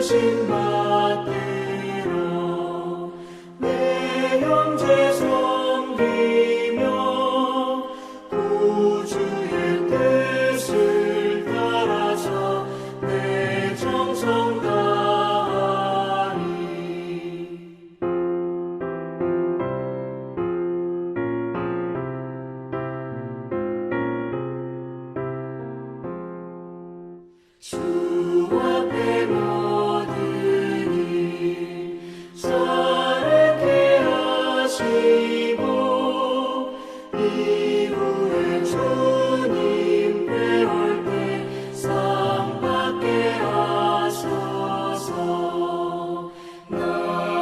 주신 받들어 내 형제 섬기며 구주의 뜻을 따라서 내 정성 다하리. 주 앞에 모든 사랑케 하시고 이후에 주님 뵈올 때 상 받게 하소서. 나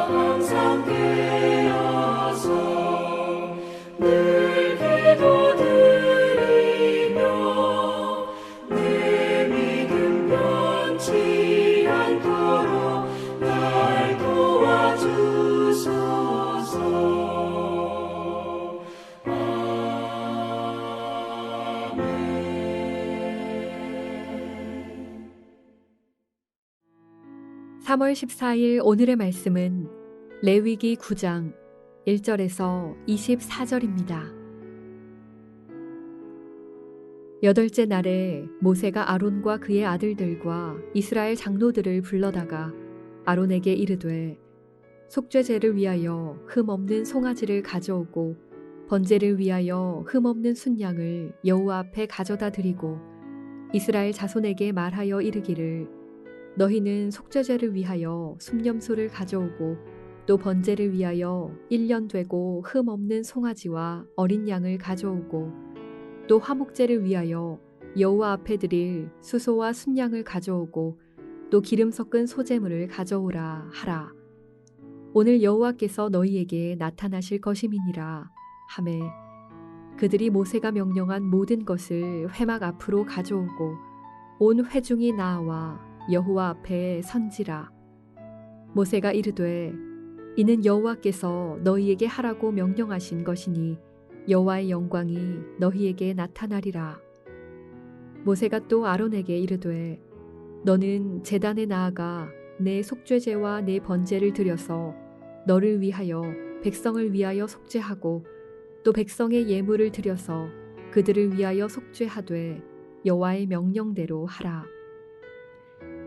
항상 깨어서 늘 기도드리며 내 믿음 변치 않도록 날 도와주소서. 아멘. 3월 14일 오늘의 말씀은 레위기 9장 1절에서 24절입니다. 여덟째 날에 모세가 아론과 그의 아들들과 이스라엘 장로들을 불러다가 아론에게 이르되 속죄제를 위하여 흠없는 송아지를 가져오고 번제를 위하여 흠없는 순양을 여호와 앞에 가져다 드리고 이스라엘 자손에게 말하여 이르기를 너희는 속죄제를 위하여 순념소를 가져오고 또 번제를 위하여 1년 되고 흠없는 송아지와 어린 양을 가져오고 또 화목제를 위하여 여호와 앞에 드릴 수소와 순양을 가져오고 또 기름 섞은 소제물을 가져오라 하라. 오늘 여호와께서 너희에게 나타나실 것임이니라 하매 그들이 모세가 명령한 모든 것을 회막 앞으로 가져오고 온 회중이 나와 여호와 앞에 선지라. 모세가 이르되 이는 여호와께서 너희에게 하라고 명령하신 것이니 여호와의 영광이 너희에게 나타나리라. 모세가 또 아론에게 이르되 너는 제단에 나아가 내 속죄제와 내 번제를 드려서 너를 위하여 백성을 위하여 속죄하고 또 백성의 예물을 드려서 그들을 위하여 속죄하되 여호와의 명령대로 하라.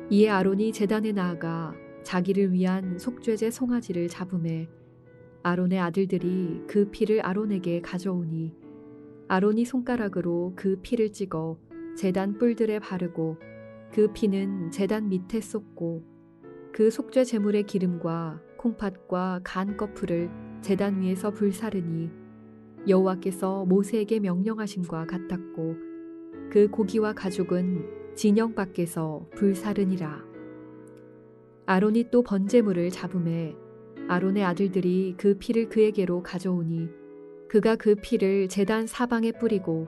이에 아론이 제단에 나아가 자기를 위한 속죄제 송아지를 잡으매 아론의 아들들이 그 피를 아론에게 가져오니 아론이 손가락으로 그 피를 찍어 제단 뿔들에 바르고 그 피는 제단 밑에 쏟고 그 속죄 제물의 기름과 콩팥과 간 거풀을 제단 위에서 불사르니 여호와께서 모세에게 명령하심과 같았고 그 고기와 가죽은 진영 밖에서 불사르니라. 아론이 또 번제물을 잡으매 아론의 아들들이 그 피를 그에게로 가져오니 그가 그 피를 제단 사방에 뿌리고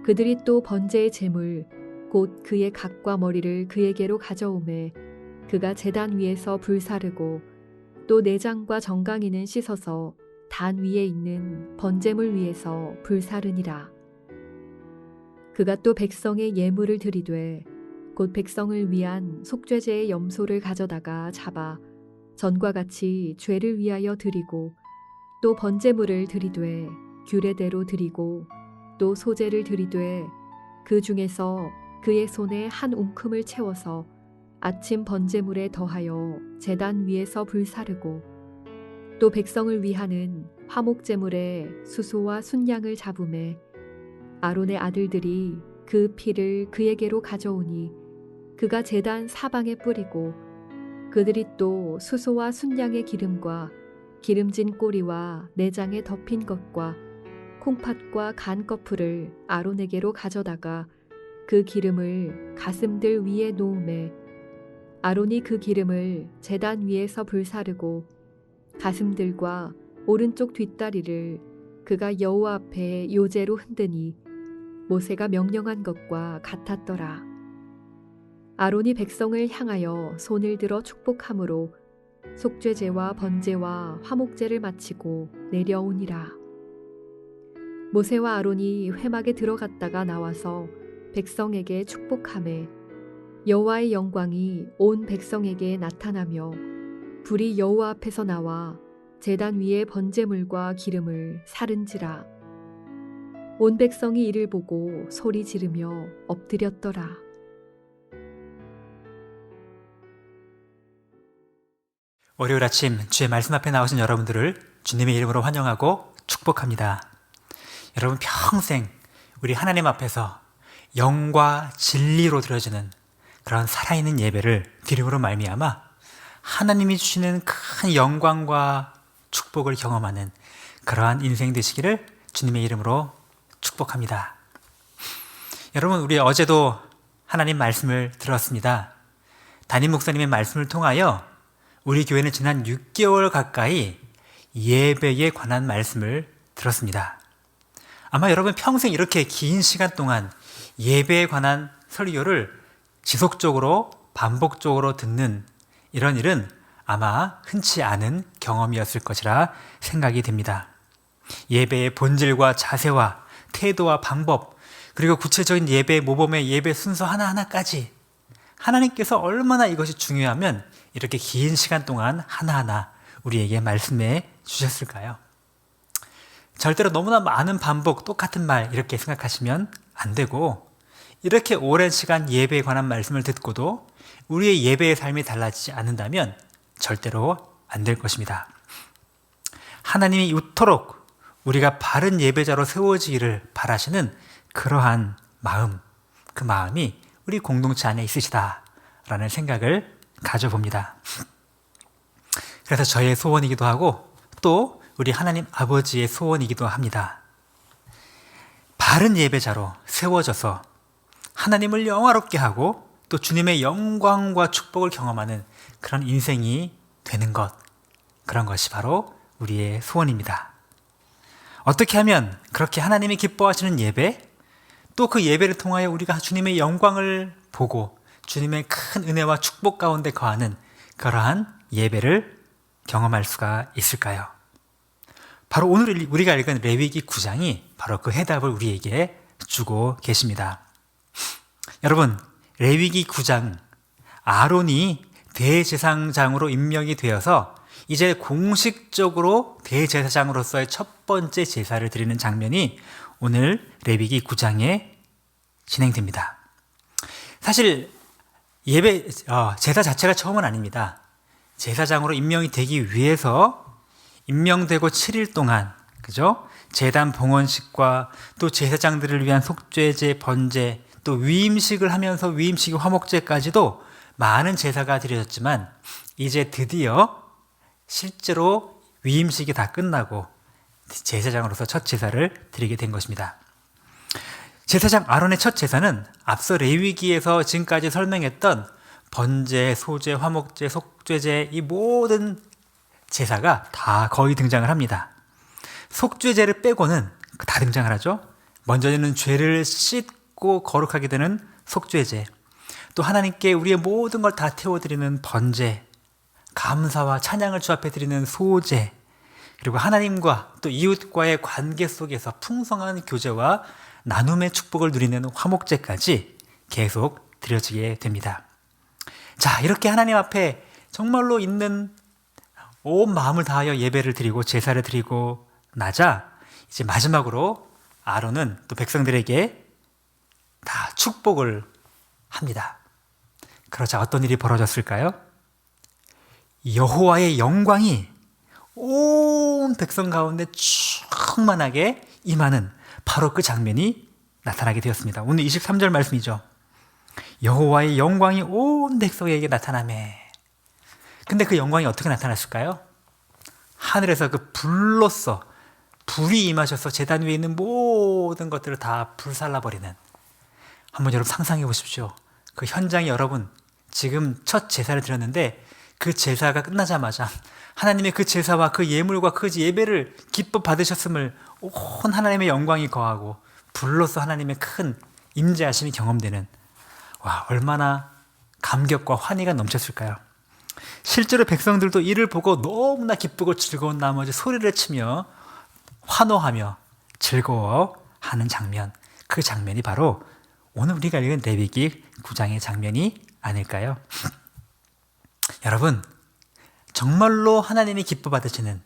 그들이 또 번제의 제물 곧 그의 각과 머리를 그에게로 가져오매 그가 제단 위에서 불사르고 또 내장과 정강이는 씻어서 단 위에 있는 번제물 위에서 불사르니라. 그가 또 백성의 예물을 드리되 곧 백성을 위한 속죄제의 염소를 가져다가 잡아 전과 같이 죄를 위하여 드리고 또 번제물을 드리되 규례대로 드리고 또 소제를 드리되 그 중에서 그의 손에 한 움큼을 채워서 아침 번제물에 더하여 제단 위에서 불사르고 또 백성을 위하는 화목제물에 수소와 순양을 잡으매 아론의 아들들이 그 피를 그에게로 가져오니 그가 제단 사방에 뿌리고 그들이 또 수소와 순양의 기름과 기름진 꼬리와 내장에 덮인 것과 콩팥과 간 거풀을 아론에게로 가져다가 그 기름을 가슴들 위에 놓으매 아론이 그 기름을 제단 위에서 불사르고 가슴들과 오른쪽 뒷다리를 그가 여호와 앞에 요제로 흔드니 모세가 명령한 것과 같았더라. 아론이 백성을 향하여 손을 들어 축복함으로 속죄제와 번제와 화목제를 마치고 내려오니라. 모세와 아론이 회막에 들어갔다가 나와서 백성에게 축복하매 여호와의 영광이 온 백성에게 나타나며 불이 여호와 앞에서 나와 제단 위에 번제물과 기름을 사른지라. 온 백성이 이를 보고 소리 지르며 엎드렸더라. 월요일 아침 주의 말씀 앞에 나오신 여러분들을 주님의 이름으로 환영하고 축복합니다. 여러분 평생 우리 하나님 앞에서 영과 진리로 드려지는 그런 살아있는 예배를 드림으로 말미암아 하나님이 주시는 큰 영광과 축복을 경험하는 그러한 인생 되시기를 주님의 이름으로 축복합니다. 여러분, 우리 어제도 하나님 말씀을 들었습니다. 담임 목사님의 말씀을 통하여 우리 교회는 지난 6개월 가까이 예배에 관한 말씀을 들었습니다. 아마 여러분 평생 이렇게 긴 시간 동안 예배에 관한 설교를 지속적으로 반복적으로 듣는 이런 일은 아마 흔치 않은 경험이었을 것이라 생각이 됩니다. 예배의 본질과 자세와 태도와 방법, 그리고 구체적인 예배 모범의 예배 순서 하나하나까지 하나님께서 얼마나 이것이 중요하면 이렇게 긴 시간 동안 하나하나 우리에게 말씀해 주셨을까요? 절대로 너무나 많은 반복, 똑같은 말 이렇게 생각하시면 안 되고, 이렇게 오랜 시간 예배에 관한 말씀을 듣고도 우리의 예배의 삶이 달라지지 않는다면 절대로 안 될 것입니다. 하나님이 이토록 우리가 바른 예배자로 세워지기를 바라시는 그러한 마음, 그 마음이 우리 공동체 안에 있으시다라는 생각을 가져봅니다. 그래서 저의 소원이기도 하고 또 우리 하나님 아버지의 소원이기도 합니다. 바른 예배자로 세워져서 하나님을 영화롭게 하고 또 주님의 영광과 축복을 경험하는 그런 인생이 되는 것, 그런 것이 바로 우리의 소원입니다. 어떻게 하면 그렇게 하나님이 기뻐하시는 예배, 또 그 예배를 통하여 우리가 주님의 영광을 보고 주님의 큰 은혜와 축복 가운데 거하는 그러한 예배를 경험할 수가 있을까요? 바로 오늘 우리가 읽은 레위기 9장이 바로 그 해답을 우리에게 주고 계십니다. 여러분, 레위기 9장, 아론이 대제사장으로 임명이 되어서 이제 공식적으로 대제사장으로서의 첫 번째 제사를 드리는 장면이 오늘 레위기 9장에 진행됩니다. 사실 제사 자체가 처음은 아닙니다. 제사장으로 임명이 되기 위해서 임명되고 7일 동안, 그죠? 제단 봉헌식과 또 제사장들을 위한 속죄제, 번제, 또 위임식을 하면서 위임식 화목제까지도 많은 제사가 드려졌지만 이제 드디어 실제로 위임식이 다 끝나고 제사장으로서 첫 제사를 드리게 된 것입니다. 제사장 아론의 첫 제사는 앞서 레위기에서 지금까지 설명했던 번제, 소제, 화목제, 속죄제 이 모든 제사가 다 거의 등장을 합니다. 속죄제를 빼고는 다 등장을 하죠. 먼저는 죄를 씻고 거룩하게 되는 속죄제, 또 하나님께 우리의 모든 걸 다 태워드리는 번제, 감사와 찬양을 주 앞에 드리는 소제, 그리고 하나님과 또 이웃과의 관계 속에서 풍성한 교제와 나눔의 축복을 누리는 화목제까지 계속 드려지게 됩니다. 자, 이렇게 하나님 앞에 정말로 있는 온 마음을 다하여 예배를 드리고 제사를 드리고 나자 이제 마지막으로 아론은 또 백성들에게 다 축복을 합니다. 그러자 어떤 일이 벌어졌을까요? 여호와의 영광이 온 백성 가운데 충만하게 임하는 바로 그 장면이 나타나게 되었습니다. 오늘 23절 말씀이죠. 여호와의 영광이 온 백성에게 나타나매. 근데 그 영광이 어떻게 나타났을까요? 하늘에서 그 불로써 불이 임하셔서 제단 위에 있는 모든 것들을 다 불살라버리는, 한번 여러분 상상해 보십시오. 그 현장에 여러분 지금 첫 제사를 드렸는데 그 제사가 끝나자마자 하나님의 그 제사와 그 예물과 그 예배를 기뻐 받으셨음을 온 하나님의 영광이 거하고 불로써 하나님의 큰 임재하심이 경험되는, 와, 얼마나 감격과 환희가 넘쳤을까요? 실제로 백성들도 이를 보고 너무나 기쁘고 즐거운 나머지 소리를 치며 환호하며 즐거워하는 장면, 그 장면이 바로 오늘 우리가 읽은 레위기 9장의 장면이 아닐까요? 여러분, 정말로 하나님이 기뻐 받으시는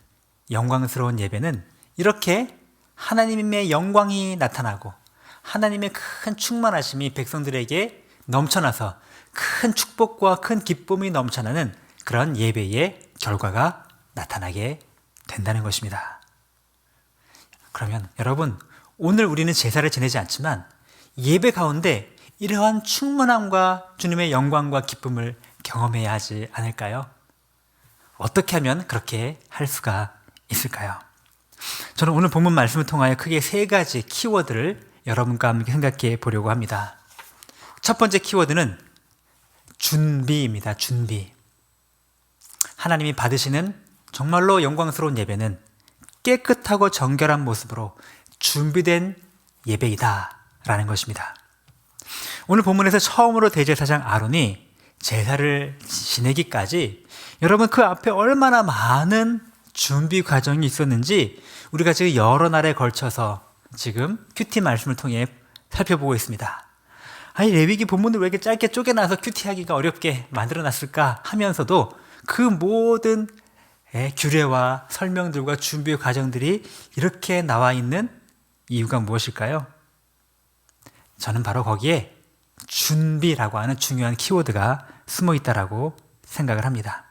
영광스러운 예배는 이렇게 하나님의 영광이 나타나고 하나님의 큰 충만하심이 백성들에게 넘쳐나서 큰 축복과 큰 기쁨이 넘쳐나는 그런 예배의 결과가 나타나게 된다는 것입니다. 그러면 여러분, 오늘 우리는 제사를 지내지 않지만 예배 가운데 이러한 충만함과 주님의 영광과 기쁨을 경험해야 하지 않을까요? 어떻게 하면 그렇게 할 수가 있을까요? 저는 오늘 본문 말씀을 통하여 크게 3가지 키워드를 여러분과 함께 생각해 보려고 합니다. 첫 번째 키워드는 준비입니다. 준비. 하나님이 받으시는 정말로 영광스러운 예배는 깨끗하고 정결한 모습으로 준비된 예배이다 라는 것입니다. 오늘 본문에서 처음으로 대제사장 아론이 제사를 지내기까지 여러분 그 앞에 얼마나 많은 준비 과정이 있었는지 우리가 지금 여러 날에 걸쳐서 지금 큐티 말씀을 통해 살펴보고 있습니다. 아니, 레위기 본문을 왜 이렇게 짧게 쪼개놔서 큐티하기가 어렵게 만들어놨을까 하면서도 그 모든 규례와 설명들과 준비 과정들이 이렇게 나와 있는 이유가 무엇일까요? 저는 바로 거기에 준비라고 하는 중요한 키워드가 숨어 있다라고 생각을 합니다.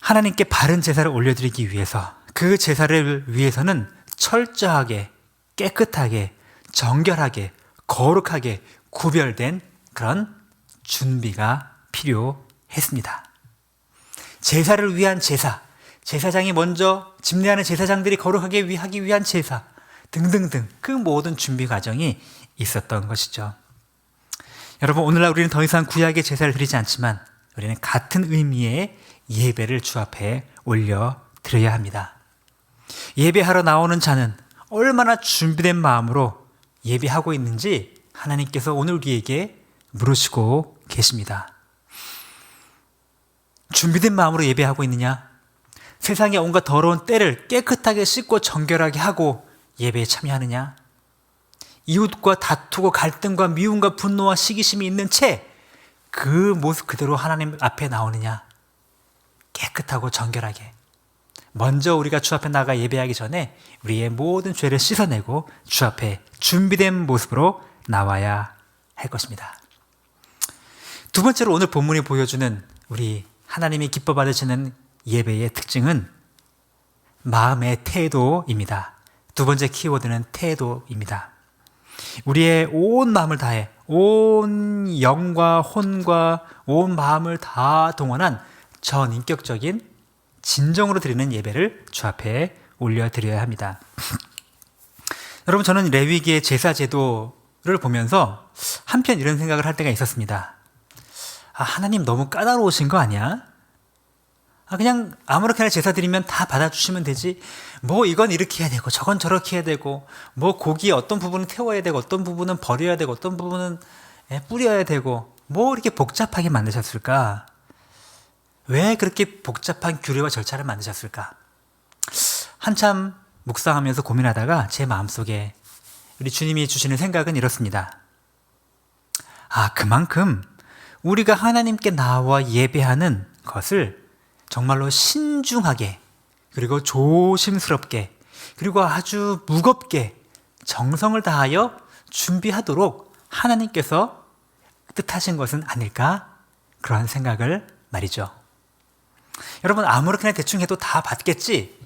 하나님께 바른 제사를 올려드리기 위해서 그 제사를 위해서는 철저하게 깨끗하게 정결하게 거룩하게 구별된 그런 준비가 필요했습니다. 제사를 위한 제사, 제사장이 먼저 집례하는 제사장들이 거룩하게 하기 위한 제사 등등등 그 모든 준비 과정이 있었던 것이죠. 여러분, 오늘날 우리는 더 이상 구약의 제사를 드리지 않지만 우리는 같은 의미의 예배를 주 앞에 올려드려야 합니다. 예배하러 나오는 자는 얼마나 준비된 마음으로 예배하고 있는지 하나님께서 오늘 우리에게 물으시고 계십니다. 준비된 마음으로 예배하고 있느냐? 세상의 온갖 더러운 때를 깨끗하게 씻고 정결하게 하고 예배에 참여하느냐? 이웃과 다투고 갈등과 미움과 분노와 시기심이 있는 채 그 모습 그대로 하나님 앞에 나오느냐? 깨끗하고 정결하게 먼저 우리가 주 앞에 나가 예배하기 전에 우리의 모든 죄를 씻어내고 주 앞에 준비된 모습으로 나와야 할 것입니다. 두 번째로 오늘 본문이 보여주는 우리 하나님이 기뻐 받으시는 예배의 특징은 마음의 태도입니다. 두 번째 키워드는 태도입니다. 우리의 온 마음을 다해 온 영과 혼과 온 마음을 다 동원한 전인격적인 진정으로 드리는 예배를 주 앞에 올려드려야 합니다. 여러분, 저는 레위기의 제사 제도를 보면서 한편 이런 생각을 할 때가 있었습니다. 하나님 너무 까다로우신 거 아니야? 그냥 아무렇게나 제사 드리면 다 받아주시면 되지. 뭐 이건 이렇게 해야 되고 저건 저렇게 해야 되고 뭐 고기에 어떤 부분은 태워야 되고 어떤 부분은 버려야 되고 어떤 부분은 뿌려야 되고 뭐 이렇게 복잡하게 만드셨을까? 왜 그렇게 복잡한 규례와 절차를 만드셨을까? 한참 묵상하면서 고민하다가 제 마음속에 우리 주님이 주시는 생각은 이렇습니다. 그만큼 우리가 하나님께 나와 예배하는 것을 정말로 신중하게 그리고 조심스럽게 그리고 아주 무겁게 정성을 다하여 준비하도록 하나님께서 뜻하신 것은 아닐까? 그런 생각을 말이죠. 여러분, 아무렇게나 대충 해도 다 받겠지?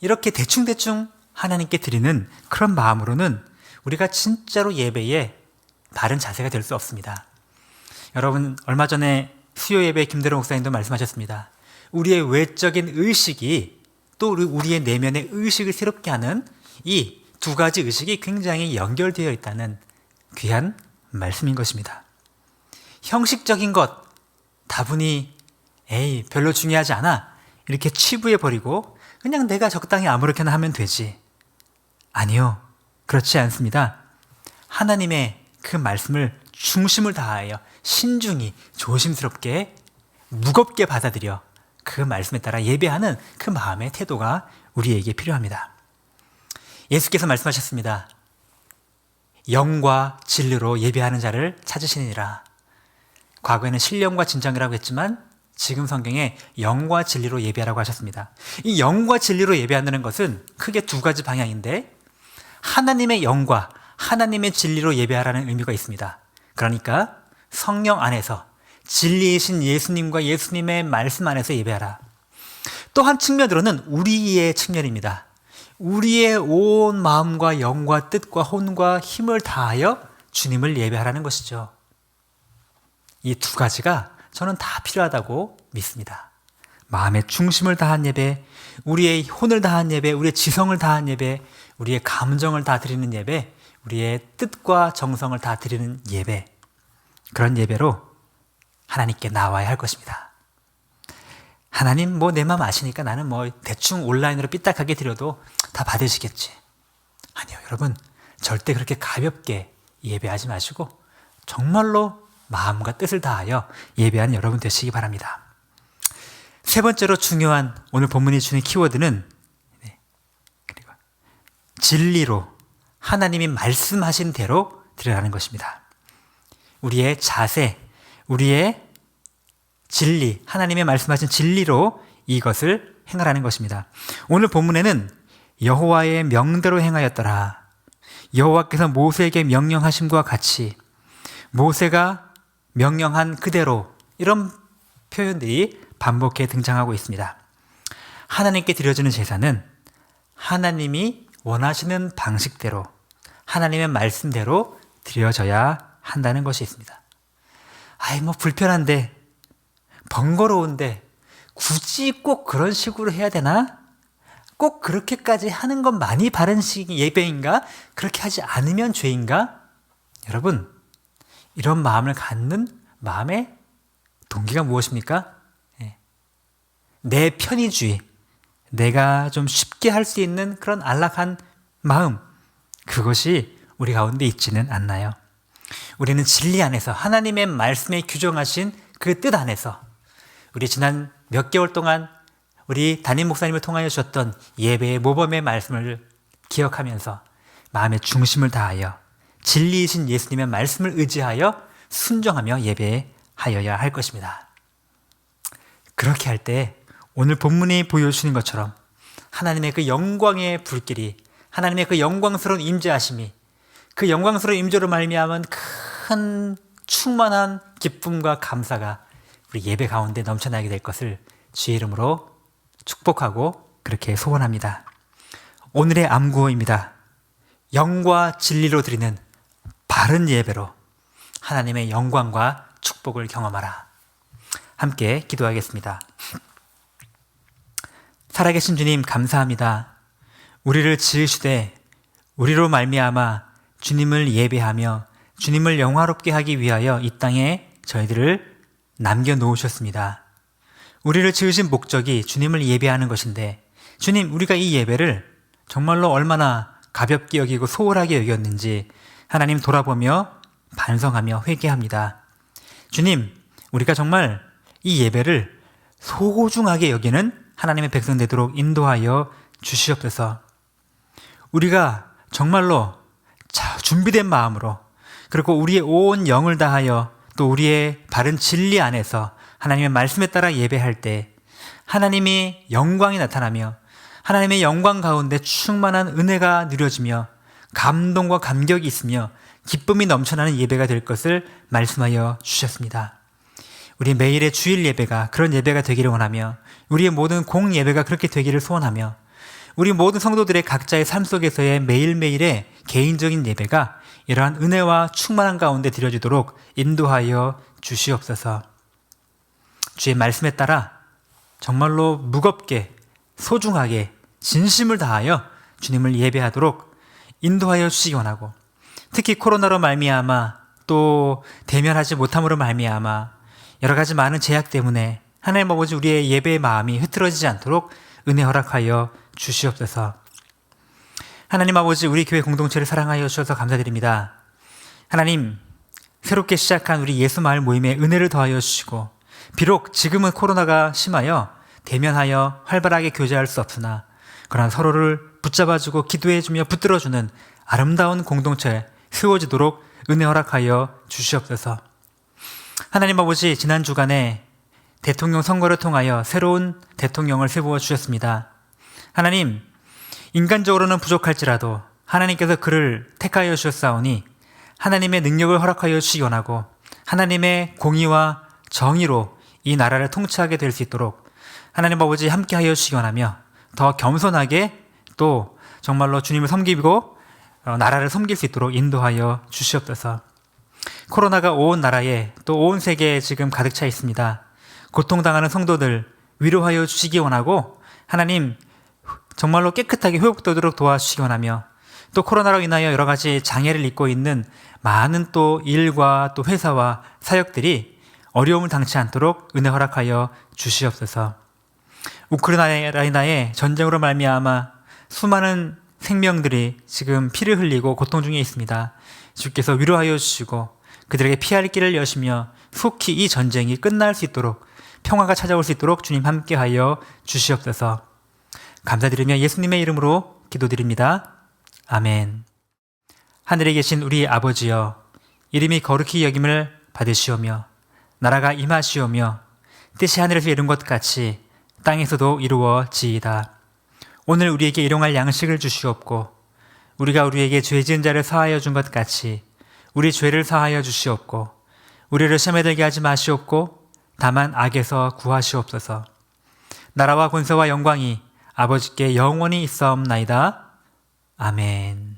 이렇게 대충대충 하나님께 드리는 그런 마음으로는 우리가 진짜로 예배에 바른 자세가 될 수 없습니다. 여러분, 얼마 전에 수요 예배 김대로 목사님도 말씀하셨습니다. 우리의 외적인 의식이 또 우리의 내면의 의식을 새롭게 하는 이 두 가지 의식이 굉장히 연결되어 있다는 귀한 말씀인 것입니다. 형식적인 것 다분히 별로 중요하지 않아 이렇게 치부해버리고 그냥 내가 적당히 아무렇게나 하면 되지. 아니요, 그렇지 않습니다. 하나님의 그 말씀을 중심을 다하여 신중히 조심스럽게 무겁게 받아들여 그 말씀에 따라 예배하는 그 마음의 태도가 우리에게 필요합니다. 예수께서 말씀하셨습니다. 영과 진리로 예배하는 자를 찾으시니라. 과거에는 신령과 진정이라고 했지만 지금 성경에 영과 진리로 예배하라고 하셨습니다. 이 영과 진리로 예배한다는 것은 크게 두 가지 방향인데 하나님의 영과 하나님의 진리로 예배하라는 의미가 있습니다. 그러니까 성령 안에서 진리이신 예수님과 예수님의 말씀 안에서 예배하라. 또 한 측면으로는 우리의 측면입니다. 우리의 온 마음과 영과 뜻과 혼과 힘을 다하여 주님을 예배하라는 것이죠. 이 두 가지가 저는 다 필요하다고 믿습니다. 마음의 중심을 다한 예배, 우리의 혼을 다한 예배, 우리의 지성을 다한 예배, 우리의 감정을 다 드리는 예배, 우리의 뜻과 정성을 다 드리는 예배, 그런 예배로 하나님께 나와야 할 것입니다. 하나님 내 마음 아시니까 나는 대충 온라인으로 삐딱하게 드려도 다 받으시겠지. 아니요, 여러분 절대 그렇게 가볍게 예배하지 마시고 정말로 마음과 뜻을 다하여 예배하는 여러분 되시기 바랍니다. 세 번째로 중요한 오늘 본문이 주는 키워드는 그리고 진리로 하나님이 말씀하신 대로 드리라는 것입니다. 우리의 자세, 우리의 진리, 하나님의 말씀하신 진리로 이것을 행하라는 것입니다. 오늘 본문에는 여호와의 명대로 행하였더라. 여호와께서 모세에게 명령하심과 같이 모세가 명령한 그대로, 이런 표현들이 반복해 등장하고 있습니다. 하나님께 드려지는 제사는 하나님이 원하시는 방식대로, 하나님의 말씀대로 드려져야 한다는 것이 있습니다. 불편한데, 번거로운데 굳이 꼭 그런 식으로 해야 되나? 꼭 그렇게까지 하는 건 많이 바른 예배인가? 그렇게 하지 않으면 죄인가? 여러분, 이런 마음을 갖는 마음의 동기가 무엇입니까? 내 편의주의, 내가 좀 쉽게 할 수 있는 그런 안락한 마음, 그것이 우리 가운데 있지는 않나요? 우리는 진리 안에서 하나님의 말씀에 규정하신 그 뜻 안에서 우리 지난 몇 개월 동안 우리 담임 목사님을 통하여 주셨던 예배의 모범의 말씀을 기억하면서 마음의 중심을 다하여 진리이신 예수님의 말씀을 의지하여 순종하며 예배하여야 할 것입니다. 그렇게 할 때 오늘 본문이 보여주시는 것처럼 하나님의 그 영광의 불길이, 하나님의 그 영광스러운 임재하심이, 그 영광스러운 임재로 말미암은 큰 충만한 기쁨과 감사가 우리 예배 가운데 넘쳐나게 될 것을 주의 이름으로 축복하고 그렇게 소원합니다. 오늘의 암구호입니다. 영과 진리로 드리는 바른 예배로 하나님의 영광과 축복을 경험하라. 함께 기도하겠습니다. 살아계신 주님, 감사합니다. 우리를 지으시되 우리로 말미암아 주님을 예배하며 주님을 영화롭게 하기 위하여 이 땅에 저희들을 남겨놓으셨습니다. 우리를 지으신 목적이 주님을 예배하는 것인데, 주님, 우리가 이 예배를 정말로 얼마나 가볍게 여기고 소홀하게 여겼는지 하나님 돌아보며 반성하며 회개합니다. 주님, 우리가 정말 이 예배를 소중하게 여기는 하나님의 백성 되도록 인도하여 주시옵소서. 우리가 정말로 준비된 마음으로, 그리고 우리의 온 영을 다하여 또 우리의 바른 진리 안에서 하나님의 말씀에 따라 예배할 때 하나님이 영광이 나타나며 하나님의 영광 가운데 충만한 은혜가 누려지며 감동과 감격이 있으며 기쁨이 넘쳐나는 예배가 될 것을 말씀하여 주셨습니다. 우리 매일의 주일 예배가 그런 예배가 되기를 원하며 우리의 모든 공 예배가 그렇게 되기를 소원하며 우리 모든 성도들의 각자의 삶 속에서의 매일매일의 개인적인 예배가 이러한 은혜와 충만한 가운데 드려지도록 인도하여 주시옵소서. 주의 말씀에 따라 정말로 무겁게 소중하게 진심을 다하여 주님을 예배하도록 인도하여 주시기 원하고, 특히 코로나로 말미암아 또 대면하지 못함으로 말미암아 여러 가지 많은 제약 때문에 하나님 아버지 우리의 예배의 마음이 흐트러지지 않도록 은혜 허락하여 주시옵소서. 하나님 아버지, 우리 교회 공동체를 사랑하여 주셔서 감사드립니다. 하나님, 새롭게 시작한 우리 예수마을 모임에 은혜를 더하여 주시고, 비록 지금은 코로나가 심하여 대면하여 활발하게 교제할 수 없으나 그러나 서로를 붙잡아주고 기도해주며 붙들어주는 아름다운 공동체 세워지도록 은혜 허락하여 주시옵소서. 하나님 아버지, 지난 주간에 대통령 선거를 통하여 새로운 대통령을 세워 주셨습니다. 하나님, 인간적으로는 부족할지라도 하나님께서 그를 택하여 주셨사오니 하나님의 능력을 허락하여 주시기 원하고 하나님의 공의와 정의로 이 나라를 통치하게 될 수 있도록 하나님 아버지 함께하여 주시기 원하며 더 겸손하게 또 정말로 주님을 섬기고 나라를 섬길 수 있도록 인도하여 주시옵소서. 코로나가 온 나라에 또 온 세계에 지금 가득 차 있습니다. 고통당하는 성도들 위로하여 주시기 원하고 하나님 정말로 깨끗하게 회복되도록 도와주시기 원하며 또 코로나로 인하여 여러 가지 장애를 입고 있는 많은 또 일과 또 회사와 사역들이 어려움을 당치 않도록 은혜 허락하여 주시옵소서. 우크라이나의 전쟁으로 말미암아 수많은 생명들이 지금 피를 흘리고 고통 중에 있습니다. 주께서 위로하여 주시고 그들에게 피할 길을 여시며 속히 이 전쟁이 끝날 수 있도록 평화가 찾아올 수 있도록 주님 함께하여 주시옵소서. 감사드리며 예수님의 이름으로 기도드립니다. 아멘. 하늘에 계신 우리 아버지여, 이름이 거룩히 여김을 받으시오며 나라가 임하시오며 뜻이 하늘에서 이룬 것 같이 땅에서도 이루어지이다. 오늘 우리에게 일용할 양식을 주시옵고 우리가 우리에게 죄 지은 자를 사하여 준 것 같이 우리 죄를 사하여 주시옵고 우리를 시험에 들게 하지 마시옵고 다만 악에서 구하시옵소서. 나라와 권세와 영광이 아버지께 영원히 있사옵나이다. 아멘.